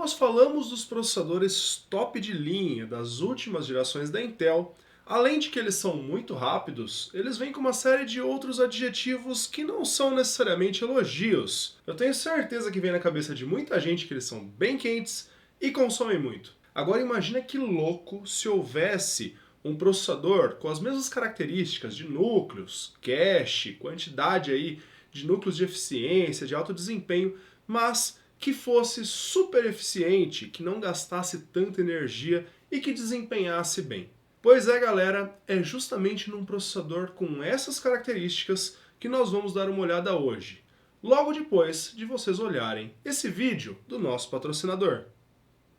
nós falamos dos processadores top de linha das últimas gerações da Intel, além de que eles são muito rápidos, eles vêm com uma série de outros adjetivos que não são necessariamente elogios. Eu tenho certeza que vem na cabeça de muita gente que eles são bem quentes e consomem muito. Agora imagina que louco se houvesse um processador com as mesmas características de núcleos, cache, quantidade aí de núcleos de eficiência, de alto desempenho, mas que fosse super eficiente, que não gastasse tanta energia e que desempenhasse bem. Pois é, galera, é justamente num processador com essas características que nós vamos dar uma olhada hoje, logo depois de vocês olharem esse vídeo do nosso patrocinador.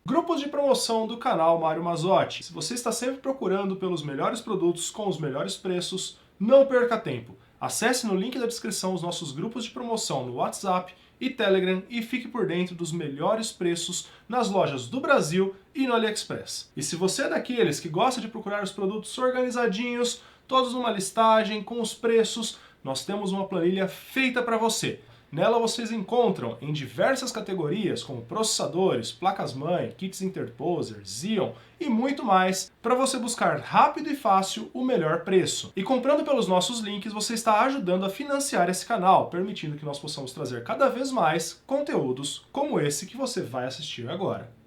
Grupos de promoção do canal Mário Mazzotti. Se você está sempre procurando pelos melhores produtos com os melhores preços, não perca tempo. Acesse no link da descrição os nossos grupos de promoção no WhatsApp e Telegram e fique por dentro dos melhores preços nas lojas do Brasil e no AliExpress. E se você é daqueles que gosta de procurar os produtos organizadinhos, todos numa listagem, com os preços, nós temos uma planilha feita para você. Nela vocês encontram em diversas categorias, como processadores, placas-mãe, kits interposer, Xeon e muito mais, para você buscar rápido e fácil o melhor preço. E comprando pelos nossos links, você está ajudando a financiar esse canal, permitindo que nós possamos trazer cada vez mais conteúdos como esse que você vai assistir agora.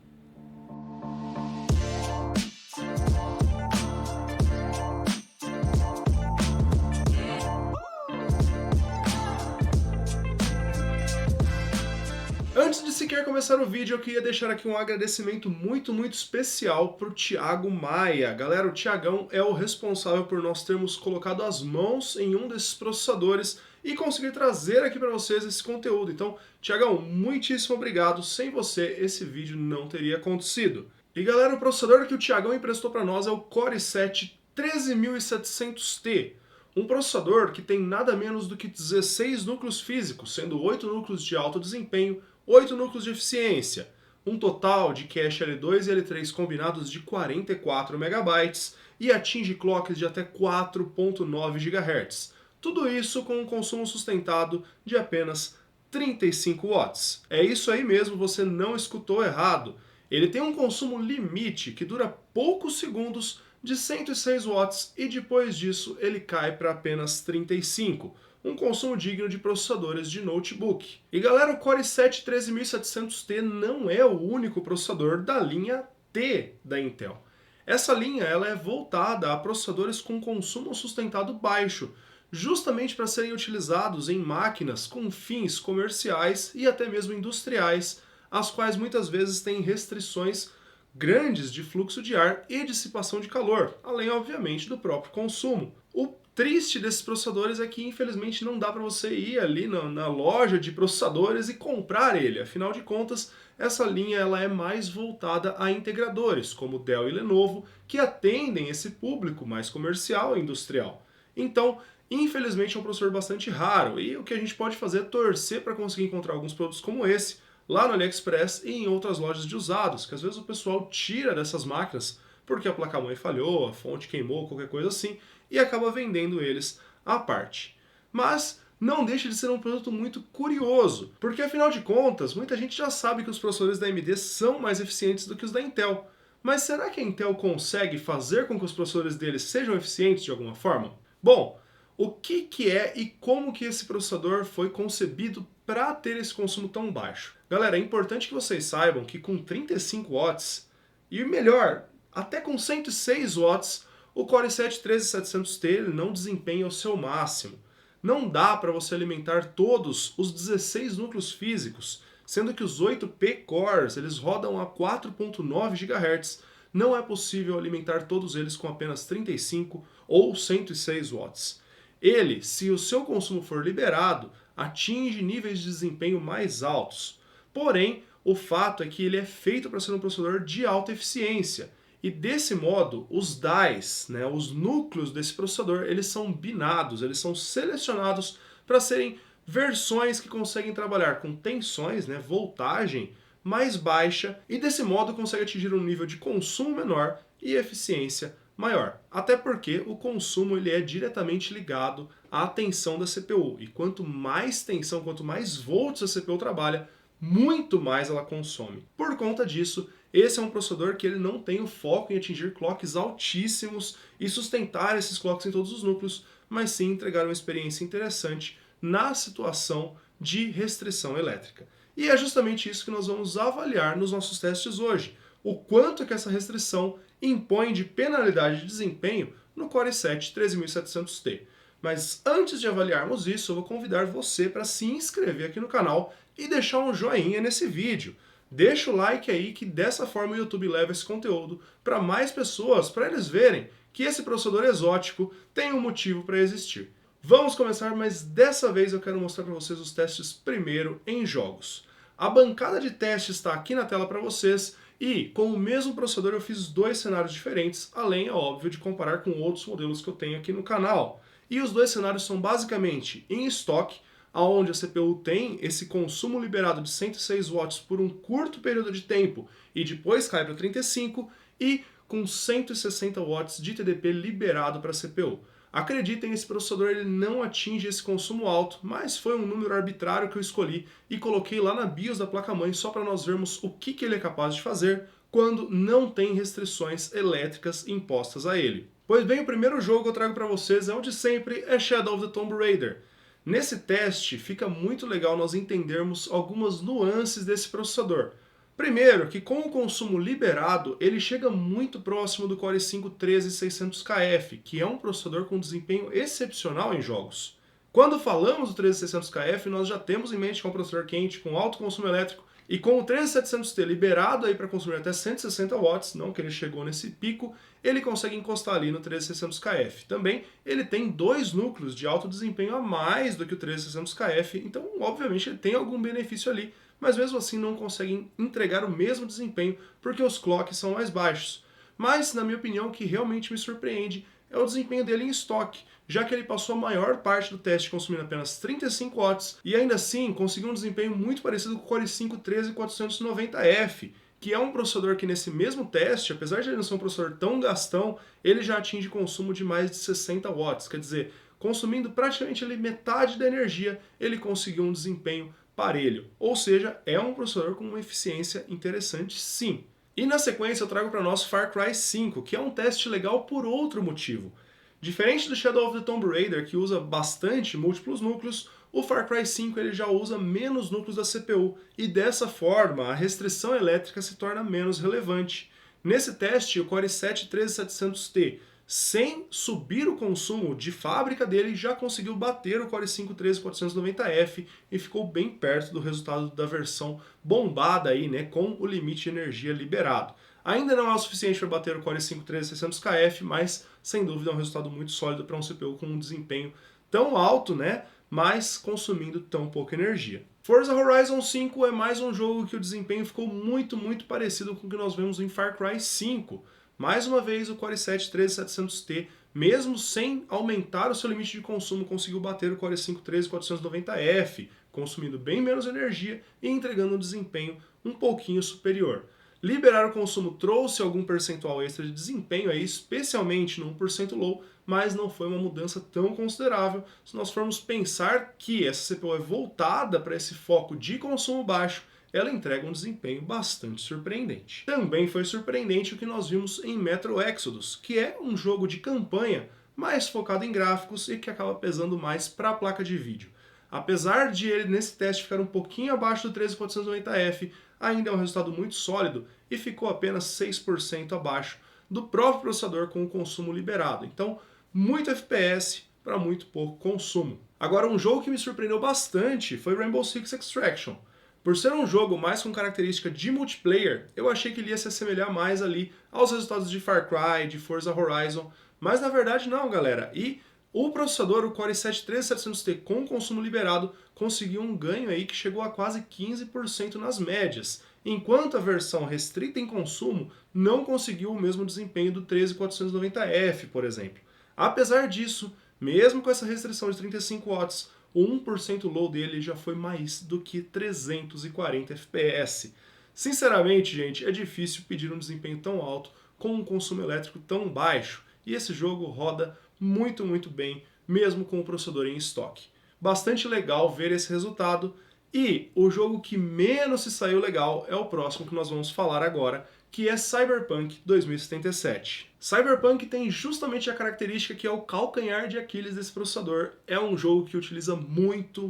Antes de sequer começar o vídeo, eu queria deixar aqui um agradecimento muito especial para o Thiago Maia. Galera, o Thiagão é o responsável por nós termos colocado as mãos em um desses processadores e conseguir trazer aqui para vocês esse conteúdo. Então, Thiagão, muitíssimo obrigado. Sem você, esse vídeo não teria acontecido. E galera, o processador que o Thiagão emprestou para nós é o Core i7 13700T. Um processador que tem nada menos do que 16 núcleos físicos, sendo 8 núcleos de alto desempenho, 8 núcleos de eficiência, um total de cache L2 e L3 combinados de 44 MB e atinge clocks de até 4.9 GHz. Tudo isso com um consumo sustentado de apenas 35 watts. É isso aí mesmo, você não escutou errado. Ele tem um consumo limite que dura poucos segundos de 106 watts e depois disso ele cai para apenas 35, um consumo digno de processadores de notebook. E galera, o Core i7 13700T não é o único processador da linha T da Intel. Essa linha ela é voltada a processadores com consumo sustentado baixo, justamente para serem utilizados em máquinas com fins comerciais e até mesmo industriais, as quais muitas vezes têm restrições grandes de fluxo de ar e dissipação de calor, além obviamente do próprio consumo. O triste desses processadores é que infelizmente não dá para você ir ali na loja de processadores e comprar ele, afinal de contas essa linha ela é mais voltada a integradores, como Dell e Lenovo, que atendem esse público mais comercial e industrial. Então, infelizmente é um processador bastante raro e o que a gente pode fazer é torcer para conseguir encontrar alguns produtos como esse, lá no AliExpress e em outras lojas de usados, que às vezes o pessoal tira dessas máquinas porque a placa-mãe falhou, a fonte queimou, qualquer coisa assim, e acaba vendendo eles à parte. Mas não deixa de ser um produto muito curioso, porque afinal de contas, muita gente já sabe que os processadores da AMD são mais eficientes do que os da Intel. Mas será que a Intel consegue fazer com que os processadores deles sejam eficientes de alguma forma? Bom, o que é e como que esse processador foi concebido para ter esse consumo tão baixo? Galera, é importante que vocês saibam que com 35 watts, e melhor, até com 106 watts, o Core i7 13700T ele não desempenha o seu máximo. Não dá para você alimentar todos os 16 núcleos físicos, sendo que os 8 P-cores eles rodam a 4.9 GHz. Não é possível alimentar todos eles com apenas 35 ou 106 watts. Ele, se o seu consumo for liberado, atinge níveis de desempenho mais altos. Porém, o fato é que ele é feito para ser um processador de alta eficiência. E desse modo, os dies, os núcleos desse processador, eles são binados, eles são selecionados para serem versões que conseguem trabalhar com tensões, voltagem mais baixa, e desse modo consegue atingir um nível de consumo menor e eficiência maior. Até porque o consumo ele é diretamente ligado à tensão da CPU. E quanto mais tensão, quanto mais volts a CPU trabalha, muito mais ela consome. Por conta disso, esse é um processador que ele não tem o foco em atingir clocks altíssimos e sustentar esses clocks em todos os núcleos, mas sim entregar uma experiência interessante na situação de restrição elétrica. E é justamente isso que nós vamos avaliar nos nossos testes hoje. O quanto que essa restrição impõe de penalidade de desempenho no Core i7 13700T. Mas antes de avaliarmos isso, eu vou convidar você para se inscrever aqui no canal e deixar um joinha nesse vídeo. Deixa o like aí que dessa forma o YouTube leva esse conteúdo para mais pessoas, para eles verem que esse processador exótico tem um motivo para existir. Vamos começar, mas dessa vez eu quero mostrar para vocês os testes primeiro em jogos. A bancada de testes está aqui na tela para vocês e com o mesmo processador eu fiz dois cenários diferentes, além, é óbvio, de comparar com outros modelos que eu tenho aqui no canal. E os dois cenários são basicamente em estoque, onde a CPU tem esse consumo liberado de 106 watts por um curto período de tempo e depois cai para 35 e com 160 watts de TDP liberado para a CPU. Acreditem, esse processador ele não atinge esse consumo alto, mas foi um número arbitrário que eu escolhi e coloquei lá na BIOS da placa-mãe só para nós vermos o que ele é capaz de fazer quando não tem restrições elétricas impostas a ele. Pois bem, o primeiro jogo que eu trago para vocês é o de sempre, é Shadow of the Tomb Raider. Nesse teste fica muito legal nós entendermos algumas nuances desse processador. Primeiro, que com o consumo liberado, ele chega muito próximo do Core i5-13600KF, que é um processador com desempenho excepcional em jogos. Quando falamos do 13600KF, nós já temos em mente que é um processador quente, com alto consumo elétrico, e com o 13700T liberado para consumir até 160 watts, não que ele chegou nesse pico, ele consegue encostar ali no 13600KF. Também ele tem dois núcleos de alto desempenho a mais do que o 13600KF, então obviamente ele tem algum benefício ali, mas mesmo assim não consegue entregar o mesmo desempenho porque os clocks são mais baixos. Mas, na minha opinião, o que realmente me surpreende é o desempenho dele em estoque, já que ele passou a maior parte do teste consumindo apenas 35 watts e ainda assim conseguiu um desempenho muito parecido com o Core i5-13490F, que é um processador que nesse mesmo teste, apesar de ele não ser um processador tão gastão, ele já atinge consumo de mais de 60 watts, quer dizer, consumindo praticamente ali metade da energia, ele conseguiu um desempenho parelho, ou seja, é um processador com uma eficiência interessante sim. E na sequência eu trago para nós Far Cry 5, que é um teste legal por outro motivo. Diferente do Shadow of the Tomb Raider, que usa bastante múltiplos núcleos, o Far Cry 5 ele já usa menos núcleos da CPU, e dessa forma a restrição elétrica se torna menos relevante. Nesse teste, o Core i7-13700T, sem subir o consumo de fábrica dele, já conseguiu bater o Core i5-13490F e ficou bem perto do resultado da versão bombada aí, né, com o limite de energia liberado. Ainda não é o suficiente para bater o Core i5-13600KF, mas sem dúvida é um resultado muito sólido para um CPU com um desempenho tão alto, né, mas consumindo tão pouca energia. Forza Horizon 5 é mais um jogo que o desempenho ficou muito parecido com o que nós vemos em Far Cry 5. Mais uma vez, o Core i7-13700T, mesmo sem aumentar o seu limite de consumo, conseguiu bater o Core i5-13490F, consumindo bem menos energia e entregando um desempenho um pouquinho superior. Liberar o consumo trouxe algum percentual extra de desempenho, aí, especialmente no 1% low, mas não foi uma mudança tão considerável se nós formos pensar que essa CPU é voltada para esse foco de consumo baixo. Ela entrega um desempenho bastante surpreendente. Também foi surpreendente o que nós vimos em Metro Exodus, que é um jogo de campanha mais focado em gráficos e que acaba pesando mais para a placa de vídeo. Apesar de ele nesse teste ficar um pouquinho abaixo do 13490F, ainda é um resultado muito sólido e ficou apenas 6% abaixo do próprio processador com o consumo liberado. Então, muito FPS para muito pouco consumo. Agora, um jogo que me surpreendeu bastante foi Rainbow Six Extraction. Por ser um jogo mais com característica de multiplayer, eu achei que ele ia se assemelhar mais ali aos resultados de Far Cry, de Forza Horizon, mas na verdade não, galera. E o processador, o Core i7-13700T com consumo liberado, conseguiu um ganho aí que chegou a quase 15% nas médias, enquanto a versão restrita em consumo não conseguiu o mesmo desempenho do 13490F, por exemplo. Apesar disso, mesmo com essa restrição de 35 watts, o 1% low dele já foi mais do que 340 FPS. Sinceramente, gente, é difícil pedir um desempenho tão alto com um consumo elétrico tão baixo, e esse jogo roda muito bem, mesmo com o processador em estoque. Bastante legal ver esse resultado, E o jogo que menos se saiu legal é o próximo que nós vamos falar agora, que é Cyberpunk 2077. Cyberpunk tem justamente a característica que é o calcanhar de Aquiles desse processador. É um jogo que utiliza muito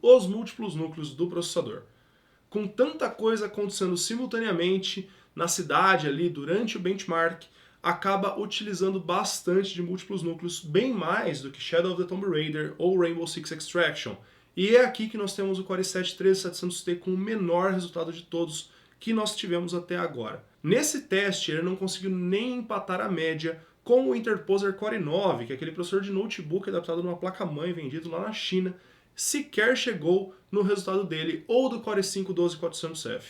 os múltiplos núcleos do processador. Com tanta coisa acontecendo simultaneamente na cidade ali durante o benchmark, acaba utilizando bastante de múltiplos núcleos, bem mais do que Shadow of the Tomb Raider ou Rainbow Six Extraction. E é aqui que nós temos o Core i7-13700T com o menor resultado de todos que nós tivemos até agora. Nesse teste, ele não conseguiu nem empatar a média com o Interposer Core i9, que é aquele processador de notebook adaptado numa placa-mãe vendido lá na China, sequer chegou no resultado dele ou do Core i5-12400F.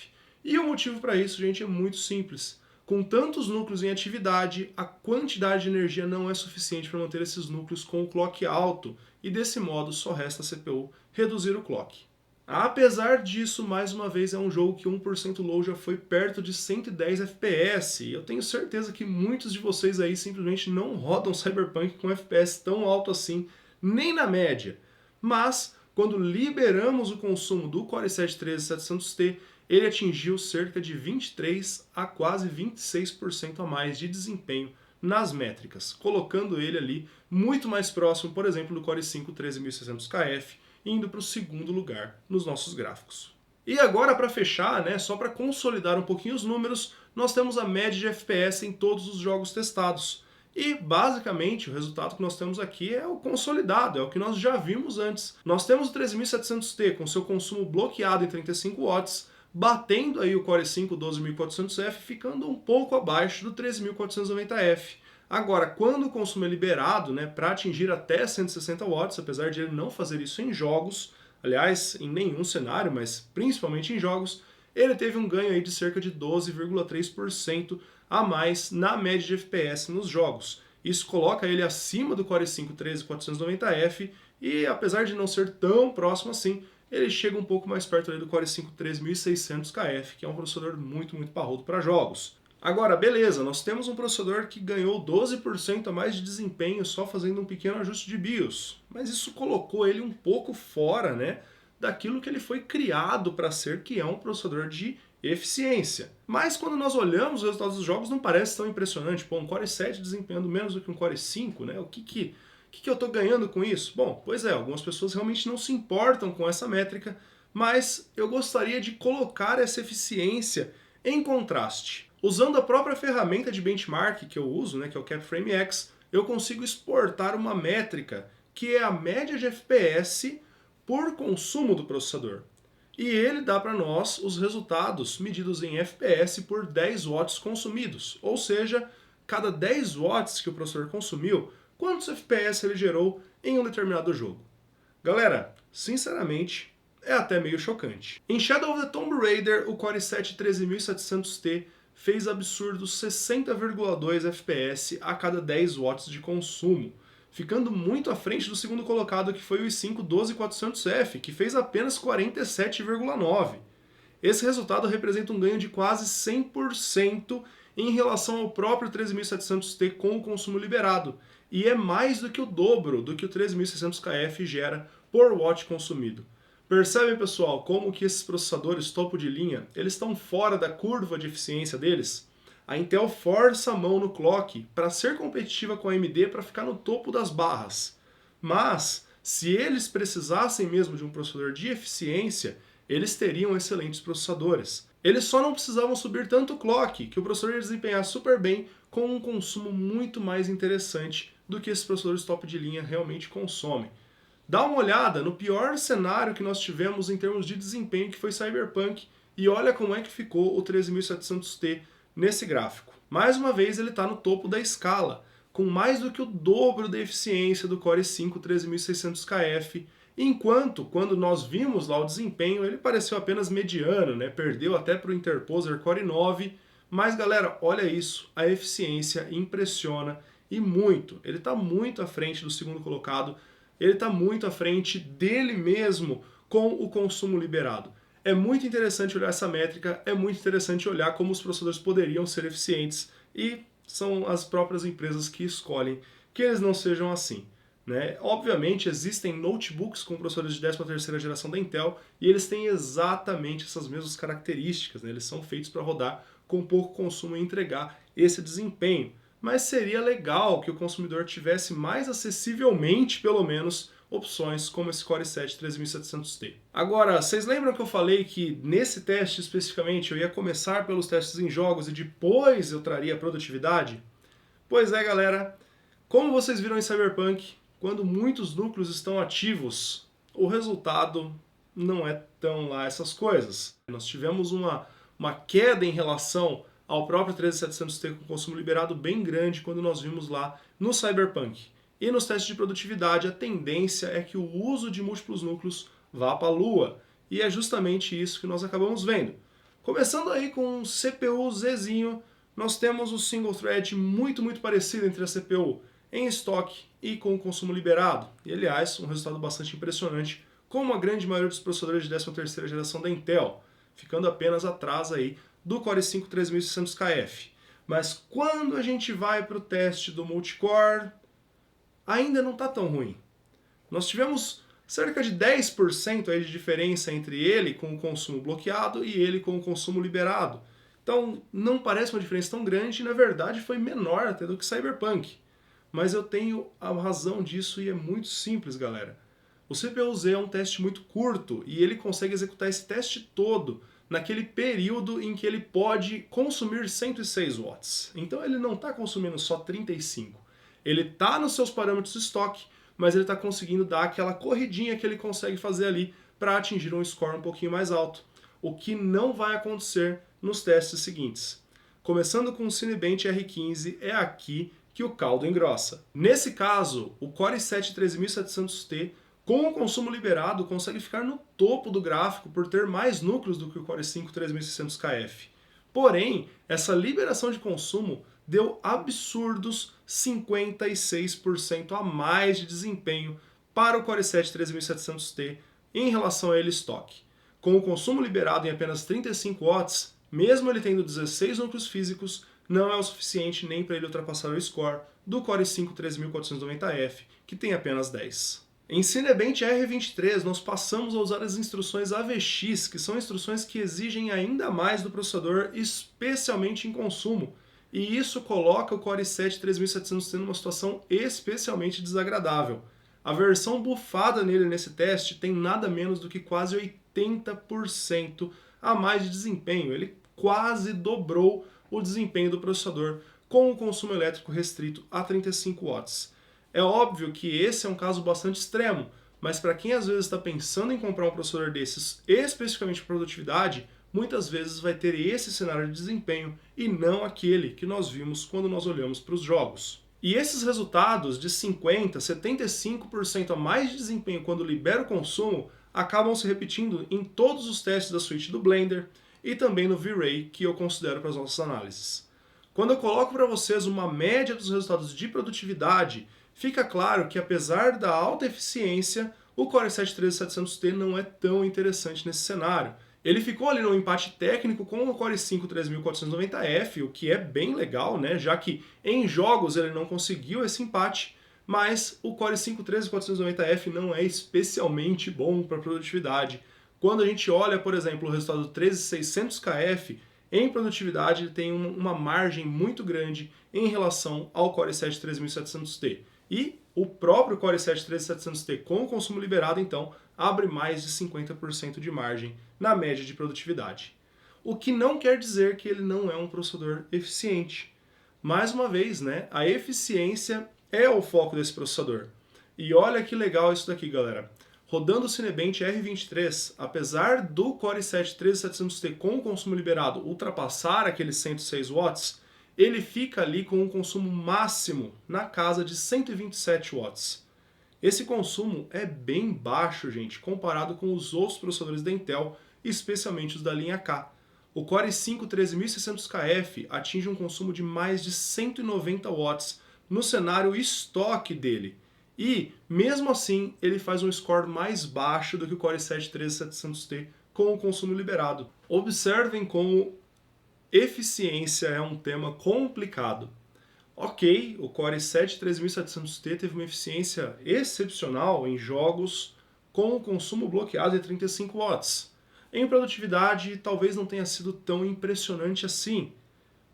E o motivo para isso, gente, é muito simples. Com tantos núcleos em atividade, a quantidade de energia não é suficiente para manter esses núcleos com o clock alto, e desse modo só resta a CPU reduzir o clock. Apesar disso, mais uma vez é um jogo que 1% low já foi perto de 110 FPS, e eu tenho certeza que muitos de vocês aí simplesmente não rodam Cyberpunk com FPS tão alto assim, nem na média. Mas, quando liberamos o consumo do Core i7-13700T, ele atingiu cerca de 23 a quase 26% a mais de desempenho nas métricas, colocando ele ali muito mais próximo, por exemplo, do Core i5-13600KF, indo para o segundo lugar nos nossos gráficos. E agora, para fechar, né, só para consolidar um pouquinho os números, nós temos a média de FPS em todos os jogos testados. E, basicamente, o resultado que nós temos aqui é o consolidado, é o que nós já vimos antes. Nós temos o 13700T com seu consumo bloqueado em 35 watts, batendo aí o Core i5-12400F, ficando um pouco abaixo do 13490F. Agora, quando o consumo é liberado, né, para atingir até 160 watts, apesar de ele não fazer isso em jogos, aliás, em nenhum cenário, mas principalmente em jogos, ele teve um ganho aí de cerca de 12,3% a mais na média de FPS nos jogos. Isso coloca ele acima do Core i5-13490F e, apesar de não ser tão próximo assim, ele chega um pouco mais perto ali do Core i5-3600KF, que é um processador muito parrudo para jogos. Agora, beleza, nós temos um processador que ganhou 12% a mais de desempenho só fazendo um pequeno ajuste de BIOS, mas isso colocou ele um pouco fora, né, daquilo que ele foi criado para ser, que é um processador de eficiência. Mas quando nós olhamos os resultados dos jogos, não parece tão impressionante. Pô, um Core i7 desempenhando menos do que um Core i5, né? O que eu estou ganhando com isso? Bom, pois é, algumas pessoas realmente não se importam com essa métrica, mas eu gostaria de colocar essa eficiência em contraste. Usando a própria ferramenta de benchmark que eu uso, né, que é o CapFrameX, eu consigo exportar uma métrica que é a média de FPS por consumo do processador. E ele dá para nós os resultados medidos em FPS por 10 watts consumidos. Ou seja, cada 10 watts que o processador consumiu, quantos FPS ele gerou em um determinado jogo. Galera, sinceramente, é até meio chocante. Em Shadow of the Tomb Raider, o Core i7-13700T fez absurdos 60,2 FPS a cada 10 watts de consumo, ficando muito à frente do segundo colocado, que foi o i5-12400F, que fez apenas 47,9. Esse resultado representa um ganho de quase 100% em relação ao próprio 13700T com o consumo liberado, e é mais do que o dobro do que o 13600KF gera por watt consumido. Percebem, pessoal, como que esses processadores topo de linha, eles estão fora da curva de eficiência deles? A Intel força a mão no clock para ser competitiva com a AMD para ficar no topo das barras. Mas, se eles precisassem mesmo de um processador de eficiência, eles teriam excelentes processadores. Eles só não precisavam subir tanto o clock, que o processador ia desempenhar super bem com um consumo muito mais interessante do que esses processadores top de linha realmente consomem. Dá uma olhada no pior cenário que nós tivemos em termos de desempenho, que foi Cyberpunk, e olha como é que ficou o 13700T nesse gráfico. Mais uma vez ele está no topo da escala, com mais do que o dobro da eficiência do Core i5-3600KF, enquanto, quando nós vimos lá o desempenho, ele pareceu apenas mediano, né? Perdeu até para o Interposer Core i9, mas galera, olha isso, a eficiência impressiona e muito. Ele está muito à frente do segundo colocado, ele está muito à frente dele mesmo com o consumo liberado. É muito interessante olhar essa métrica, é muito interessante olhar como os processadores poderiam ser eficientes, e são as próprias empresas que escolhem que eles não sejam assim. né? Obviamente existem notebooks com processadores de 13ª geração da Intel e eles têm exatamente essas mesmas características, né? Eles são feitos para rodar com pouco consumo e entregar esse desempenho. Mas seria legal que o consumidor tivesse mais acessivelmente, pelo menos, opções como esse Core i7 3700T. Agora, vocês lembram que eu falei que nesse teste especificamente eu ia começar pelos testes em jogos e depois eu traria a produtividade? Pois é, galera, como vocês viram em Cyberpunk, quando muitos núcleos estão ativos, o resultado não é tão lá essas coisas. Nós tivemos uma queda em relação ao próprio 13700T com consumo liberado bem grande quando nós vimos lá no Cyberpunk. E nos testes de produtividade, a tendência é que o uso de múltiplos núcleos vá para a lua. E é justamente isso que nós acabamos vendo. Começando aí com um CPU Zzinho, nós temos o single thread muito parecido entre a CPU em estoque e com o consumo liberado. E, aliás, um resultado bastante impressionante, como a grande maioria dos processadores de 13ª geração da Intel, ficando apenas atrás aí do Core i5 3600KF. Mas quando a gente vai para o teste do multicore, ainda não está tão ruim. Nós tivemos cerca de 10% aí de diferença entre ele com o consumo bloqueado e ele com o consumo liberado. Então não parece uma diferença tão grande e na verdade foi menor até do que Cyberpunk. Mas eu tenho a razão disso e é muito simples, galera. O CPU-Z é um teste muito curto e ele consegue executar esse teste todo naquele período em que ele pode consumir 106 watts. Então ele não está consumindo só 35. Ele está nos seus parâmetros de estoque, mas ele está conseguindo dar aquela corridinha que ele consegue fazer ali para atingir um score um pouquinho mais alto. O que não vai acontecer nos testes seguintes. Começando com o Cinebench R15, é aqui que o caldo engrossa. Nesse caso, o Core i7 3700T com o consumo liberado consegue ficar no topo do gráfico por ter mais núcleos do que o Core i5 3600KF. Porém, essa liberação de consumo deu absurdos 56% a mais de desempenho para o Core i7 3700T em relação a ele estoque. Com o consumo liberado em apenas 35 watts, mesmo ele tendo 16 núcleos físicos, não é o suficiente nem para ele ultrapassar o score do Core i5 3490F, que tem apenas 10. Em Cinebench R23, nós passamos a usar as instruções AVX, que são instruções que exigem ainda mais do processador, especialmente em consumo. E isso coloca o Core i7 3700T numa situação especialmente desagradável. A versão bufada nele nesse teste tem nada menos do que quase 80% a mais de desempenho. Ele quase dobrou o desempenho do processador com o consumo elétrico restrito a 35 watts. É óbvio que esse é um caso bastante extremo, mas para quem às vezes está pensando em comprar um processador desses especificamente para produtividade, muitas vezes vai ter esse cenário de desempenho e não aquele que nós vimos quando nós olhamos para os jogos. E esses resultados de 50%, 75% a mais de desempenho quando libera o consumo acabam se repetindo em todos os testes da suíte do Blender e também no V-Ray, que eu considero para as nossas análises. Quando eu coloco para vocês uma média dos resultados de produtividade, fica claro que apesar da alta eficiência, o Core i7 3700T não é tão interessante nesse cenário. Ele ficou ali no empate técnico com o Core i5 3490F, o que é bem legal, né? Já que em jogos ele não conseguiu esse empate, mas o Core i5 13490F não é especialmente bom para produtividade. Quando a gente olha, por exemplo, o resultado do 13600KF, em produtividade ele tem uma margem muito grande em relação ao Core i7 3700T. E o próprio Core i7 3700T com o consumo liberado, então, abre mais de 50% de margem na média de produtividade. O que não quer dizer que ele não é um processador eficiente. Mais uma vez, né, a eficiência é o foco desse processador. E olha que legal isso daqui, galera. Rodando o Cinebench R23, apesar do Core i7 3700T com o consumo liberado ultrapassar aqueles 106 watts, ele fica ali com um consumo máximo na casa de 127 watts. Esse consumo é bem baixo, gente, comparado com os outros processadores da Intel, especialmente os da linha K. O Core i5 13600KF atinge um consumo de mais de 190 watts no cenário estoque dele. E, mesmo assim, ele faz um score mais baixo do que o Core i7 3700T com o consumo liberado. Observem como eficiência é um tema complicado. Ok, o Core i7 13700T teve uma eficiência excepcional em jogos com consumo bloqueado de 35 watts. Em produtividade, talvez não tenha sido tão impressionante assim,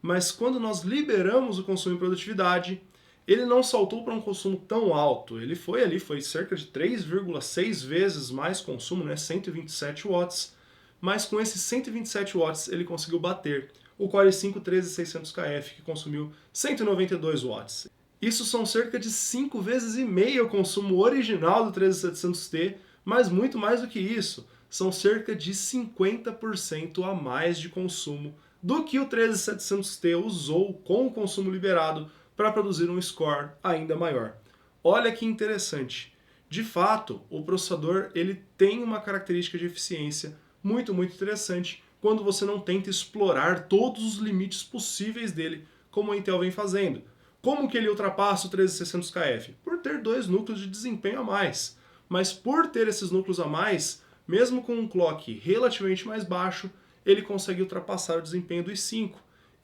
mas quando nós liberamos o consumo em produtividade, ele não saltou para um consumo tão alto. Ele foi cerca de 3,6 vezes mais consumo, né, 127 watts, mas com esses 127 watts ele conseguiu bater o Core i5 13600KF, que consumiu 192 watts. Isso são cerca de 5 vezes e meio o consumo original do 13700T, mas muito mais do que isso, são cerca de 50% a mais de consumo do que o 13700T usou com o consumo liberado para produzir um score ainda maior. Olha que interessante. De fato, o processador ele tem uma característica de eficiência muito interessante quando você não tenta explorar todos os limites possíveis dele, como a Intel vem fazendo. Como que ele ultrapassa o 13600KF? Por ter 2 núcleos de desempenho a mais. Mas por ter esses núcleos a mais, mesmo com um clock relativamente mais baixo, ele consegue ultrapassar o desempenho do i5.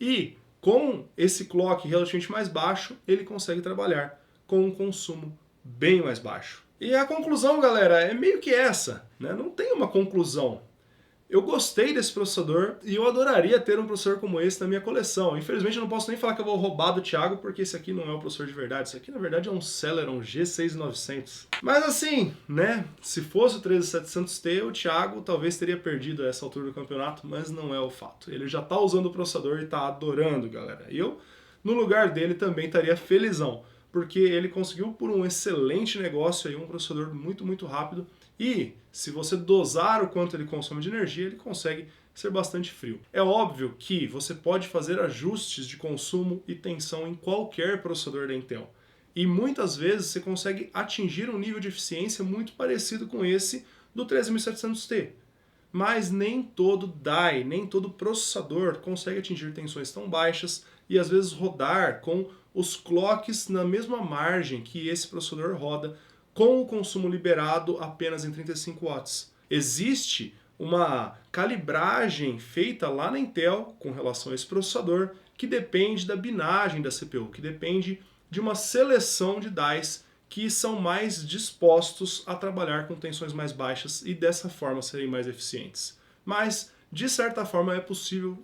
E com esse clock relativamente mais baixo, ele consegue trabalhar com um consumo bem mais baixo. E a conclusão, galera, é meio que essa, né? Não tem uma conclusão. Eu gostei desse processador e eu adoraria ter um processador como esse na minha coleção. Infelizmente eu não posso nem falar que eu vou roubar do Thiago, porque esse aqui não é o processador de verdade. Isso aqui na verdade é um Celeron G6900. Mas assim, né, se fosse o 13700T, o Thiago talvez teria perdido a essa altura do campeonato, mas não é o fato. Ele já tá usando o processador e tá adorando, galera. E eu, no lugar dele, também estaria felizão, porque ele conseguiu por um excelente negócio aí, um processador muito rápido. E se você dosar o quanto ele consome de energia, ele consegue ser bastante frio. É óbvio que você pode fazer ajustes de consumo e tensão em qualquer processador da Intel. E muitas vezes você consegue atingir um nível de eficiência muito parecido com esse do 13700T. Mas nem todo die, nem todo processador consegue atingir tensões tão baixas e às vezes rodar com os clocks na mesma margem que esse processador roda, com o consumo liberado apenas em 35 watts. Existe uma calibragem feita lá na Intel com relação a esse processador que depende da binagem da CPU, que depende de uma seleção de dies que são mais dispostos a trabalhar com tensões mais baixas e dessa forma serem mais eficientes. Mas, de certa forma, é possível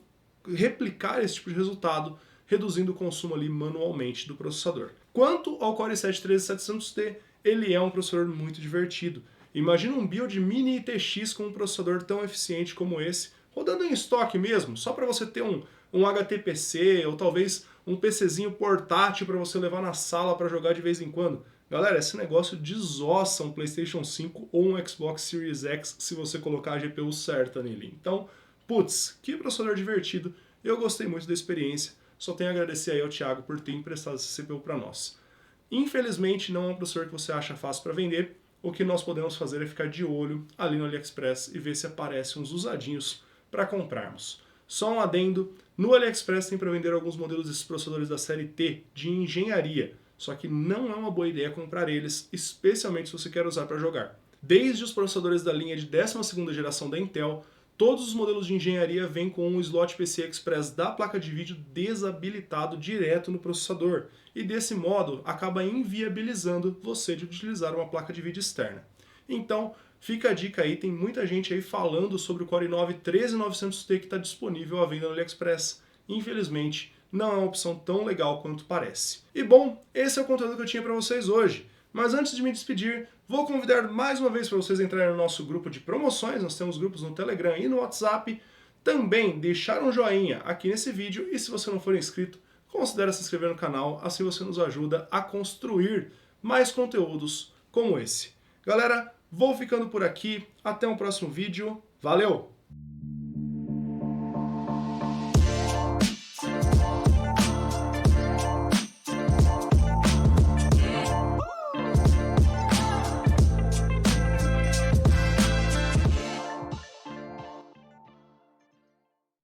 replicar esse tipo de resultado reduzindo o consumo ali manualmente do processador. Quanto ao Core i7 13700T, ele é um processador muito divertido. Imagina um build mini ITX com um processador tão eficiente como esse, rodando em estoque mesmo, só para você ter um HT-PC ou talvez um PCzinho portátil para você levar na sala para jogar de vez em quando. Galera, esse negócio desossa um PlayStation 5 ou um Xbox Series X se você colocar a GPU certa nele. Então, putz, que processador divertido. Eu gostei muito da experiência. Só tenho a agradecer aí ao Thiago por ter emprestado esse CPU para nós. Infelizmente, não é um processador que você acha fácil para vender. O que nós podemos fazer é ficar de olho ali no AliExpress e ver se aparecem uns usadinhos para comprarmos. Só um adendo, no AliExpress tem para vender alguns modelos desses processadores da série T de engenharia, só que não é uma boa ideia comprar eles, especialmente se você quer usar para jogar. Desde os processadores da linha de 12ª geração da Intel, todos os modelos de engenharia vêm com um slot PCI Express da placa de vídeo desabilitado direto no processador, e desse modo acaba inviabilizando você de utilizar uma placa de vídeo externa. Então, fica a dica aí, tem muita gente aí falando sobre o Core i9 13900T que está disponível à venda no AliExpress. Infelizmente, não é uma opção tão legal quanto parece. E bom, esse é o conteúdo que eu tinha para vocês hoje. Mas antes de me despedir, vou convidar mais uma vez para vocês entrarem no nosso grupo de promoções. Nós temos grupos no Telegram e no WhatsApp. Também deixar um joinha aqui nesse vídeo e se você não for inscrito, considere se inscrever no canal, assim você nos ajuda a construir mais conteúdos como esse. Galera, vou ficando por aqui, até um próximo vídeo, valeu!